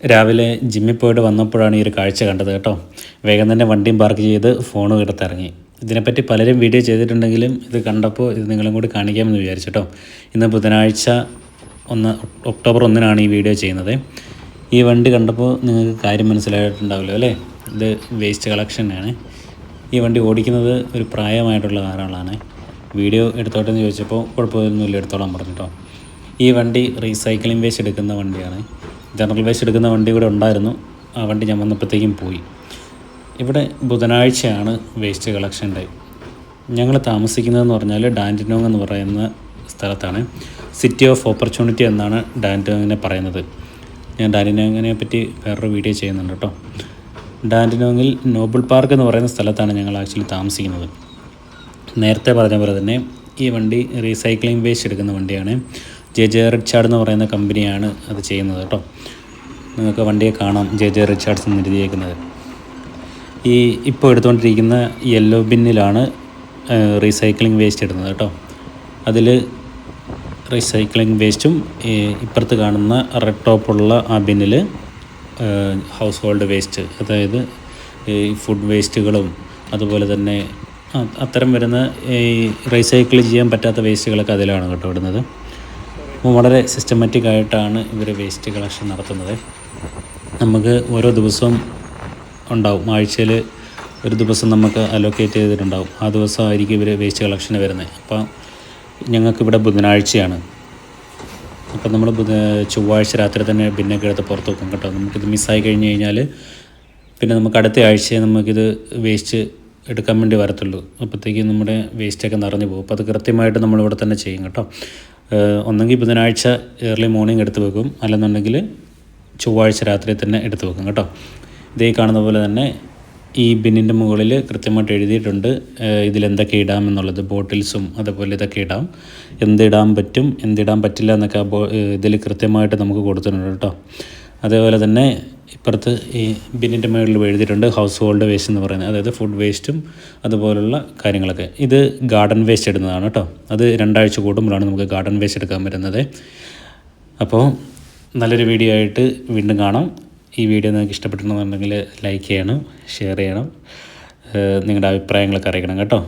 രാവിലെ ജിമ്മിൽ പോയിട്ട് വന്നപ്പോഴാണ് ഈ ഒരു കാഴ്ച കണ്ടത് കേട്ടോ. വേഗം തന്നെ വണ്ടിയും പാർക്ക് ചെയ്ത് ഫോണും എടുത്തിറങ്ങി. ഇതിനെപ്പറ്റി പലരും വീഡിയോ ചെയ്തിട്ടുണ്ടെങ്കിലും ഇത് കണ്ടപ്പോൾ ഇത് നിങ്ങളും കൂടി കാണിക്കാമെന്ന് വിചാരിച്ചു കേട്ടോ. ഇന്ന് ബുധനാഴ്ച ഒക്ടോബർ 1 ഈ വീഡിയോ ചെയ്യുന്നത്. ഈ വണ്ടി കണ്ടപ്പോൾ നിങ്ങൾക്ക് കാര്യം മനസ്സിലായിട്ടുണ്ടാവുമല്ലോ അല്ലേ. ഇത് വേസ്റ്റ് കളക്ഷനാണ്. ഈ വണ്ടി ഓടിക്കുന്നത് ഒരു പ്രായമായിട്ടുള്ള ഒരാളാണ്. വീഡിയോ എടുത്തോട്ടെന്ന് ചോദിച്ചപ്പോൾ കുഴപ്പമൊന്നുമില്ല, എടുത്തോളാൻ പറഞ്ഞു കേട്ടോ. ഈ വണ്ടി റീസൈക്ലിംഗ് വേസ്റ്റ് എടുക്കുന്ന വണ്ടിയാണ്. ജനറൽ വേസ്റ്റ് എടുക്കുന്ന വണ്ടി ഇവിടെ ഉണ്ടായിരുന്നു. ആ വണ്ടി ഞാൻ വന്നപ്പോഴത്തേക്കും പോയി. ഇവിടെ ബുധനാഴ്ചയാണ് വേസ്റ്റ് കളക്ഷൻ ഡേ. ഞങ്ങൾ താമസിക്കുന്നതെന്ന് പറഞ്ഞാൽ ഡാൻഡിനോങ് എന്ന് പറയുന്ന സ്ഥലത്താണ്. സിറ്റി ഓഫ് ഓപ്പർച്യൂണിറ്റി എന്നാണ് ഡാൻഡിനോങ്ങിനെ പറയുന്നത്. ഞാൻ ഡാൻഡിനോങ്ങിനെ പറ്റി വേറൊരു വീഡിയോ ചെയ്യുന്നുണ്ട് കേട്ടോ. ഡാൻഡിനോങ്ങിൽ നോബിൾ പാർക്ക് എന്ന് പറയുന്ന സ്ഥലത്താണ് ഞങ്ങൾ ആക്ച്വലി താമസിക്കുന്നത്. നേരത്തെ പറഞ്ഞ പോലെ തന്നെ ഈ വണ്ടി റീസൈക്ലിംഗ് വേസ്റ്റ് എടുക്കുന്ന വണ്ടിയാണ്. ജെ റിച്ചാർഡ് എന്ന് പറയുന്ന കമ്പനിയാണ് അത് ചെയ്യുന്നത് കേട്ടോ. നിങ്ങൾക്ക് വണ്ടിയെ കാണാം, ജെ റിച്ചാർഡ്സ് എന്ന് എഴുതിയേക്കുന്നത്. ഈ ഇപ്പോൾ എടുത്തുകൊണ്ടിരിക്കുന്ന യെല്ലോ ബിന്നിലാണ് റീസൈക്ലിംഗ് വേസ്റ്റ് ഇടുന്നത് കേട്ടോ. അതിൽ റീസൈക്ലിംഗ് വേസ്റ്റും ഇപ്പുറത്ത് കാണുന്ന റെഡ് ടോപ്പുള്ള ആ ബിന്നിൽ ഹൗസ് ഹോൾഡ് വേസ്റ്റ്, അതായത് ഈ ഫുഡ് വേസ്റ്റുകളും അതുപോലെ തന്നെ അത്തരം വരുന്ന ഈ റീസൈക്കിൾ ചെയ്യാൻ പറ്റാത്ത വേസ്റ്റുകളൊക്കെ അതിലാണ് കേട്ടോ ഇടുന്നത്. അപ്പോൾ വളരെ സിസ്റ്റമാറ്റിക് ആയിട്ടാണ് ഇവർ വേസ്റ്റ് കളക്ഷൻ നടത്തുന്നത്. നമുക്ക് ഓരോ ദിവസവും ഉണ്ടാവും, ആഴ്ചയിൽ ഒരു ദിവസം നമുക്ക് അലോക്കേറ്റ് ചെയ്തിട്ടുണ്ടാവും. ആ ദിവസമായിരിക്കും ഇവർ വേസ്റ്റ് കളക്ഷന് വരുന്നത്. അപ്പോൾ ഞങ്ങൾക്കിവിടെ ബുധനാഴ്ചയാണ്. അപ്പോൾ നമ്മൾ ചൊവ്വാഴ്ച രാത്രി തന്നെ ബിന്നൊക്കെ എടുത്ത് പുറത്ത് വെക്കും കേട്ടോ. നമുക്കിത് മിസ്സായി കഴിഞ്ഞ് കഴിഞ്ഞാൽ പിന്നെ നമുക്ക് അടുത്ത ആഴ്ചയെ നമുക്കിത് വേസ്റ്റ് എടുക്കാൻ വേണ്ടി വരത്തുള്ളൂ. അപ്പോഴത്തേക്കും നമ്മുടെ വേസ്റ്റൊക്കെ നിറഞ്ഞു പോകും. അപ്പോൾ അത് കൃത്യമായിട്ട് നമ്മളിവിടെ തന്നെ ചെയ്യും കേട്ടോ. ഒന്നെങ്കിൽ ബുധനാഴ്ച ഏർലി മോർണിംഗ് എടുത്ത് വെക്കും, അല്ലെന്നുണ്ടെങ്കിൽ ചൊവ്വാഴ്ച രാത്രി തന്നെ എടുത്ത് വെക്കും കേട്ടോ. ഇതേ കാണുന്ന പോലെ തന്നെ ഈ ബിന്നിൻ്റെ മുകളിൽ കൃത്യമായിട്ട് എഴുതിയിട്ടുണ്ട് ഇതിലെന്തൊക്കെ ഇടാമെന്നുള്ളത്. ബോട്ടിൽസും അതുപോലെ ഇതൊക്കെ ഇടാം, എന്തിടാൻ പറ്റും എന്തിടാൻ പറ്റില്ല എന്നൊക്കെ ഇതിൽ കൃത്യമായിട്ട് നമുക്ക് കൊടുത്തിട്ടുണ്ട് കേട്ടോ. അതേപോലെ തന്നെ ഇപ്പുറത്ത് ഈ ബിന്നിൻ്റെ മുകളിൽ എഴുതിയിട്ടുണ്ട് ഹൗസ് ഹോൾഡ് വേസ്റ്റ് എന്ന് പറയുന്നത്, അതായത് ഫുഡ് വേസ്റ്റും അതുപോലുള്ള കാര്യങ്ങളൊക്കെ. ഇത് ഗാർഡൻ വേസ്റ്റ് ഇടുന്നതാണ് കേട്ടോ. അത് 2 ആഴ്ച കൂടുമ്പോഴാണ് നമുക്ക് ഗാർഡൻ വേസ്റ്റ് എടുക്കാൻ വരുന്നത്. അപ്പോൾ നല്ലൊരു വീഡിയോ ആയിട്ട് വീണ്ടും കാണാം. ഈ വീഡിയോ നിങ്ങൾക്ക് ഇഷ്ടപ്പെട്ടിട്ടുണ്ടെന്നുണ്ടെങ്കിൽ ലൈക്ക് ചെയ്യണം, ഷെയർ ചെയ്യണം, നിങ്ങളുടെ അഭിപ്രായങ്ങളൊക്കെ അറിയിക്കണം കേട്ടോ.